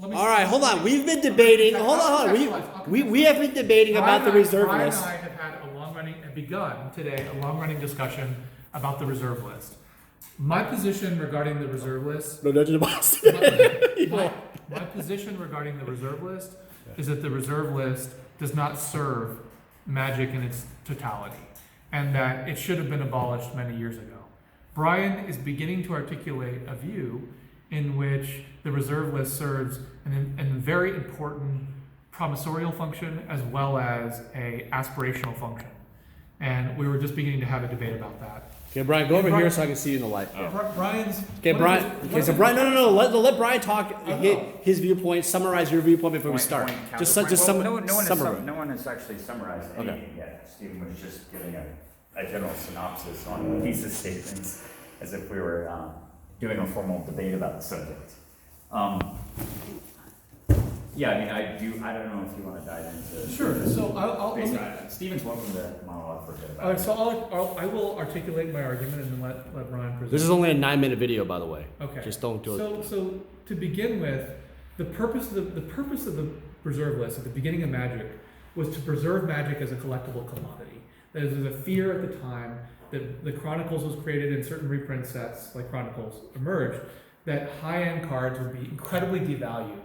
All right, hold on. We've been debating. Hold on. We have been debating about the reserve list. Brian and I have had begun today a long-running discussion about the reserve list. My position regarding the reserve list. No, the boss. My position regarding the reserve list is that the reserve list does not serve Magic in its totality, and that it should have been abolished many years ago. Brian is beginning to articulate a view in which the reserve list serves a very important promissorial function as well as a aspirational function. And we were just beginning to have a debate about that. Okay, Brian, go over here so I can see you in the light. Brian's... Okay, Brian. Okay, so Brian, no. Let Brian talk, his viewpoint, summarize your viewpoint before we start. No one has actually summarized anything yet. Stephen was just giving a general synopsis on thesis statements as if we were doing a formal debate about the subject. Yeah, I mean, I don't know if you want to dive into. Sure. So I'll Stephen's welcome to monologue for a bit. All right. So I will articulate my argument and then let Brian present. This is only a 9-minute video, by the way. Okay. Just don't do it. So to begin with, the purpose of the reserve list at the beginning of Magic was to preserve Magic as a collectible commodity. There was a fear at the time that the Chronicles was created and certain reprint sets like Chronicles emerged that high-end cards would be incredibly devalued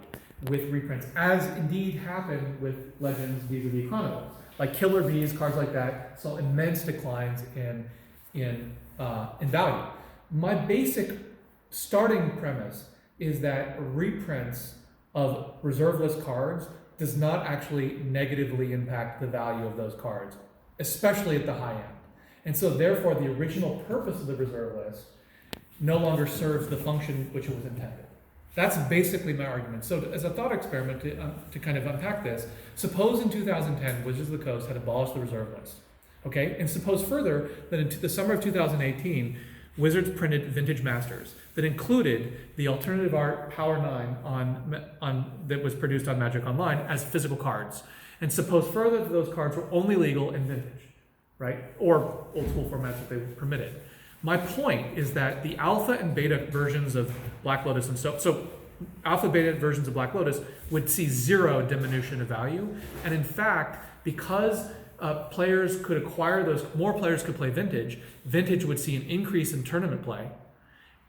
with reprints, as indeed happened with Legends DVD Chronicles. Like Killer Bees, cards like that saw immense declines in value. My basic starting premise is that reprints of reserve list cards does not actually negatively impact the value of those cards, especially at the high end. And so therefore the original purpose of the reserve list no longer serves the function which it was intended. That's basically my argument. So as a thought experiment to kind of unpack this, suppose in 2010 Wizards of the Coast had abolished the reserve list, okay? And suppose further that in the summer of 2018, Wizards printed Vintage Masters that included the alternative art Power 9 that was produced on Magic Online as physical cards. And suppose further that those cards were only legal in Vintage, right? Or old school formats that they permitted. My point is that the alpha and beta versions of Black Lotus and so alpha beta versions of Black Lotus would see zero diminution of value. And in fact, because players could acquire those, more players could play Vintage, Vintage would see an increase in tournament play.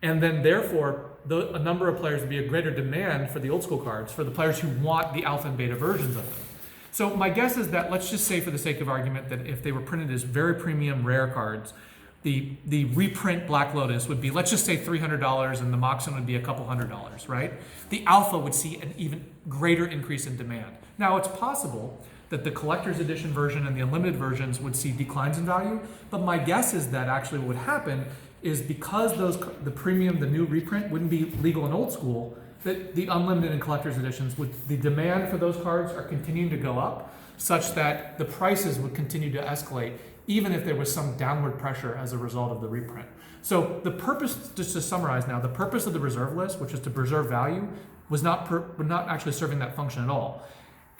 And then therefore, a number of players would be a greater demand for the old school cards for the players who want the alpha and beta versions of them. So my guess is that, let's just say for the sake of argument, that if they were printed as very premium rare cards, the reprint Black Lotus would be, let's just say $300, and the Moxen would be a couple $100, right? The alpha would see an even greater increase in demand. Now, it's possible that the collector's edition version and the unlimited versions would see declines in value, but my guess is that actually what would happen is because the premium, the new reprint, wouldn't be legal in old school, that the unlimited and collector's editions, the demand for those cards are continuing to go up, such that the prices would continue to escalate, even if there was some downward pressure as a result of the reprint. So the purpose, just to summarize now, the purpose of the reserve list, which is to preserve value, was not actually serving that function at all.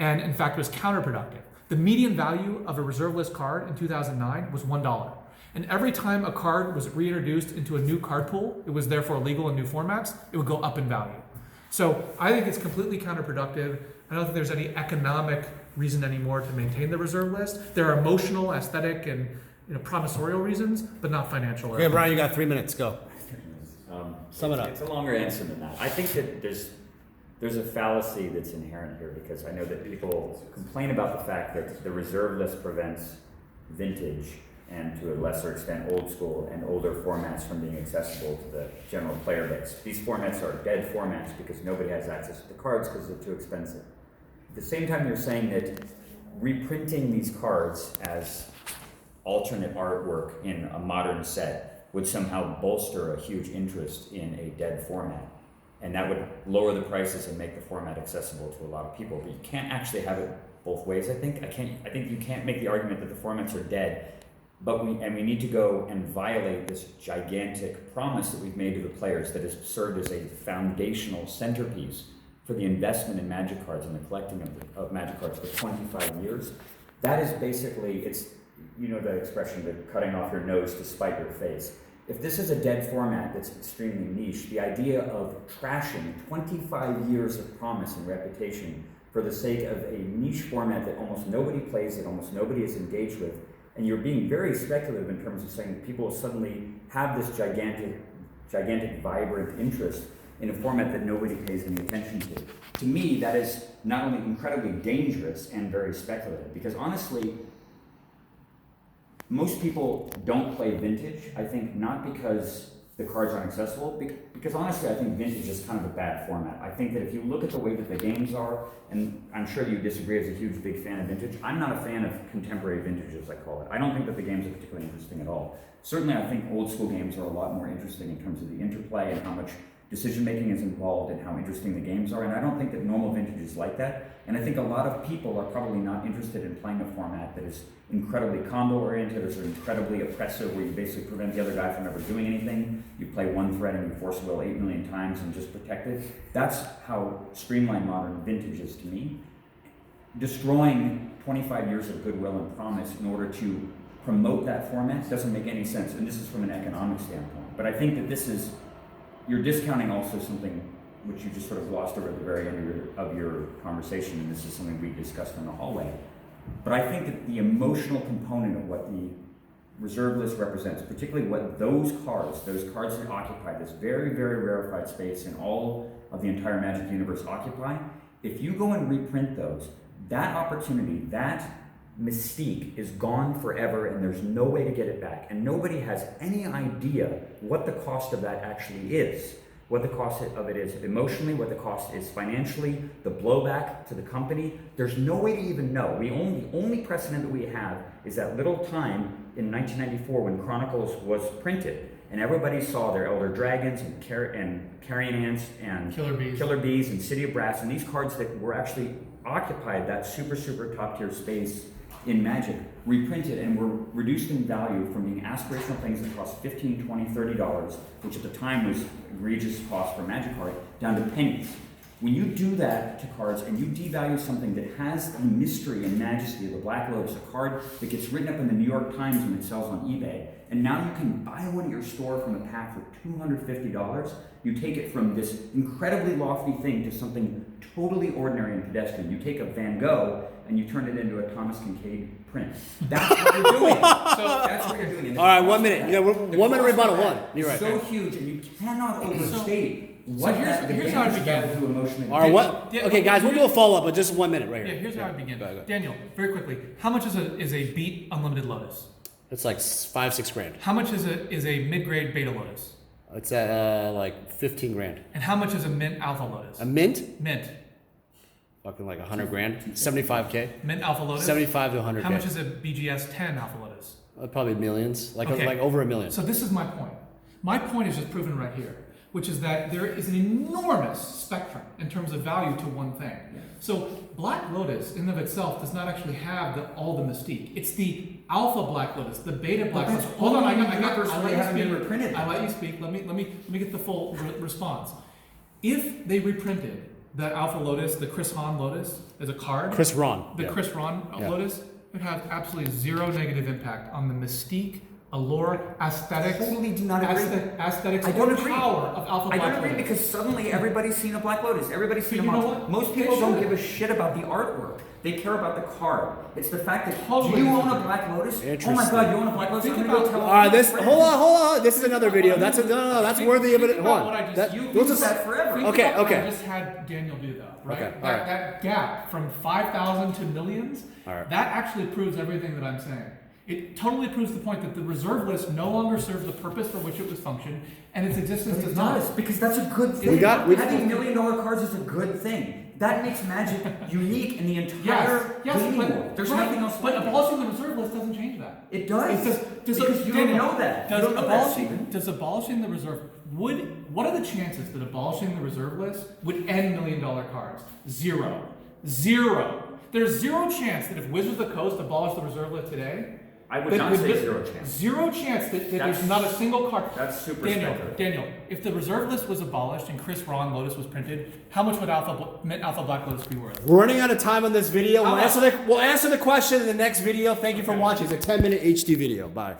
And in fact, it was counterproductive. The median value of a reserve list card in 2009 was $1. And every time a card was reintroduced into a new card pool, it was therefore legal in new formats, it would go up in value. So I think it's completely counterproductive. I don't think there's any economic reason anymore to maintain the reserve list. There are emotional, aesthetic, and promissorial reasons, but not financial. Okay, Brian, you got 3 minutes. Go. Sum it up. It's a longer answer than that. I think that there's a fallacy that's inherent here, because I know that people complain about the fact that the reserve list prevents Vintage and to a lesser extent old school and older formats from being accessible to the general player base. These formats are dead formats because nobody has access to the cards because they're too expensive. At the same time, you're saying that reprinting these cards as alternate artwork in a modern set would somehow bolster a huge interest in a dead format. And that would lower the prices and make the format accessible to a lot of people. But you can't actually have it both ways, I think. I think you can't make the argument that the formats are dead, but we need to go and violate this gigantic promise that we've made to the players that has served as a foundational centerpiece for the investment in Magic cards and the collecting of Magic cards for 25 years. That is basically, it's, the expression, the cutting off your nose to spite your face. if this is a dead format that's extremely niche, the idea of trashing 25 years of promise and reputation for the sake of a niche format that almost nobody plays, that almost nobody is engaged with, and you're being very speculative in terms of saying that people will suddenly have this gigantic, vibrant interest in a format that nobody pays any attention to. To me, that is not only incredibly dangerous and very speculative, because honestly, most people don't play vintage, I think, not because the cards aren't accessible, because honestly, I think vintage is kind of a bad format. I think that if you look at the way that the games are, and I'm sure you disagree as a huge, big fan of vintage, I'm not a fan of contemporary vintage, as I call it. I don't think that the games are particularly interesting at all. Certainly, I think old school games are a lot more interesting in terms of the interplay and how much decision making is involved and how interesting the games are, and I don't think that normal vintage is like that. And I think a lot of people are probably not interested in playing a format that is incredibly combo oriented or sort of incredibly oppressive, where you basically prevent the other guy from ever doing anything. You play one threat and you force will 8 million times and just protect it. That's how streamlined modern vintage is to me. Destroying 25 years of goodwill and promise in order to promote that format doesn't make any sense, and this is from an economic standpoint. But I think that this is, you're discounting also something which you just sort of glossed over at the very end of your conversation, and this is something we discussed in the hallway. But I think that the emotional component of what the reserve list represents, particularly what those cards that occupy this very, very rarefied space in all of the entire Magic universe occupy, if you go and reprint those, that opportunity, that mystique is gone forever, and there's no way to get it back. And nobody has any idea what the cost of that actually is, what the cost of it is emotionally, what the cost is financially, the blowback to the company. There's no way to even know. The only precedent that we have is that little time in 1994 when Chronicles was printed, and everybody saw their Elder Dragons and Carrion Ants and Killer Bees and City of Brass, and these cards that were actually occupied that super, super top tier space in Magic, reprinted and were reduced in value from being aspirational things that cost $15, $20, $30, which at the time was egregious cost for a Magic card, down to pennies. When you do that to cards and you devalue something that has the mystery and majesty of the Black Lotus, a card that gets written up in the New York Times when it sells on eBay, and now you can buy one at your store from a pack for $250, you take it from this incredibly lofty thing to something totally ordinary and pedestrian. You take a Van Gogh and you turn it into a Thomas Kincaid print. That's what you're doing. So that's what you're doing. All right, 1 minute. Yeah, 1 minute rebuttal. One. You're right. So huge, and you cannot overstate what here's how I begin. To emotionally. All right, what? Okay, guys, we'll do a follow up, but just 1 minute right here. Yeah, here's how I begin. Daniel, very quickly, how much is a Beat Unlimited Lotus? It's like $5-6 grand. How much is a mid-grade Beta Lotus? It's like 15 grand. And how much is a Mint Alpha Lotus? A mint? Mint. Fucking like 100 grand. 75K. Mint Alpha Lotus. 75 to 100K. How much is a BGS 10 Alpha Lotus? Probably millions. Like over $1 million. So this is my point. My point is just proven right here, which is that there is an enormous spectrum in terms of value to one thing. Yeah. So Black Lotus in and of itself does not actually have all the mystique. It's the Alpha Black Lotus, the Beta Black Lotus. Hold on, I let you speak. Let me get the full response. If they reprinted the Alpha Lotus, the Chris Hahn Lotus as a card, Chris Ron Lotus, it would have absolutely zero negative impact on the mystique, allure, aesthetics. Totally do not agree. Aesthetics. I don't agree. Power of Alpha Black Lotus. I don't agree because suddenly everybody's seen a Black Lotus. Everybody's seen a know monster. what? Most people don't give a shit about the artwork. They care about the card. It's the fact that do you own a Black Lotus? Oh my God, you own a Black Lotus? All right, hold on. This is another video. That's worthy of it. Hold on. We'll just that forever. Okay. I just had Daniel do though, right? Okay. That gap from 5,000 to millions. That actually proves everything that I'm saying. It totally proves the point that the reserve list no longer serves the purpose for which it was functioned, and its existence does not. Because that's a good thing. Having $1 million cards is a good thing. That makes Magic unique in the entire gaming world. There's nothing else like But abolishing the reserve list doesn't change that. It does. Because you don't know that. Does abolishing the reserve what are the chances that abolishing the reserve list would end $1 million cards? Zero. There's zero chance that if Wizards of the Coast abolished the reserve list today, I would not say zero chance. Zero chance that there's not a single card. That's super speculative. Daniel, if the reserve list was abolished and Chris Ron Lotus was printed, how much would Mint Alpha Black Lotus be worth? We're running out of time on this video. We'll answer the question in the next video. Thank you for watching. It's a 10-minute HD video. Bye.